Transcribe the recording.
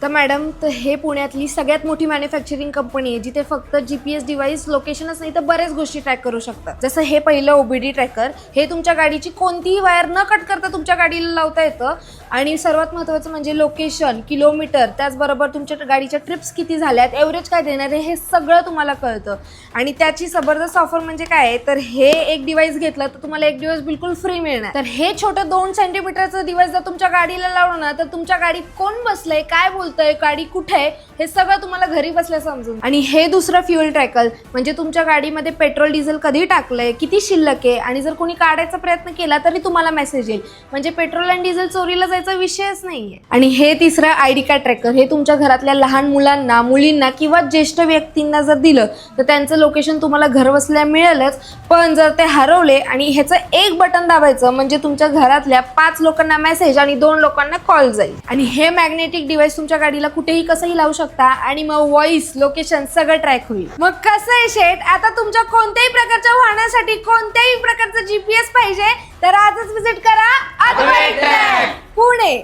तर मॅडम, तर हे पुण्यातली सगळ्यात मोठी मॅन्युफॅक्चरिंग कंपनी आहे, जिथे फक्त GPS डिव्हाइस लोकेशनच नाही तर बरेच गोष्टी ट्रॅक करू शकतात. जसं हे पहिलं OBD ट्रॅकर, हे तुमच्या गाडीची कोणतीही वायर न कट करता तुमच्या गाडीला लावता येतं. आणि सर्वात महत्त्वाचं म्हणजे लोकेशन, किलोमीटर, त्याचबरोबर तुमच्या गाडीच्या ट्रिप्स किती झाल्यात, एव्हरेज काय देणार आहे, हे सगळं तुम्हाला कळतं. आणि त्याची जबरदस्त ऑफर म्हणजे काय आहे, तर हे एक डिव्हाइस घेतलं तर तुम्हाला एक दिवस बिलकुल फ्री मिळणार. तर हे छोटं 2 सेंटीमीटरचं डिव्हाइस जर तुमच्या गाडीला लावलं ना, तर तुमच्या गाडीत कोण बसलंय, काय बोलतंय, गाडी कुठे आहे, हे सगळं तुम्हाला घरी बसल्या समजून. आणि हे दुसरं फ्युएल ट्रॅकर म्हणजे तुमच्या गाडीमध्ये पेट्रोल डिझेल कधी टाकलंय, किती शिल्लक आहे, आणि जर कोणी काढायचा प्रयत्न केला तरी तुम्हाला मेसेज येईल. म्हणजे पेट्रोल आणि डिझेल चोरीला जायचा विषयच नाहीये. आणि हे तिसरं ID कार्ड ट्रॅकर, हे तुमच्या घरातल्या लहान मुलांना, मुलींना किंवा ज्येष्ठ व्यक्तींना जर दिलं तर त्यांचं लोकेशन तुम्हाला घर बसल्या मिळेलच. पण जर ते हरवले आणि ह्याचं एक बटन दाबायचं म्हणजे तुमच्या घरातल्या 5 लोकांना मेसेज आणि 2 लोकांना कॉल जाईल. आणि हे मॅग्नेटिक डिव्हाइस तुमच्या गाडीला कुठेही कसंही लावू शकता आणि मग व्हॉइस, लोकेशन सगळं ट्रॅक होईल. मग कसं आहे शेठ, आता तुमच्या कोणत्याही प्रकारच्या वाहनासाठी कोणत्याही प्रकारचं GPS पाहिजे तर आजच विजिट करा अद्वैत ट्रॅक पुणे.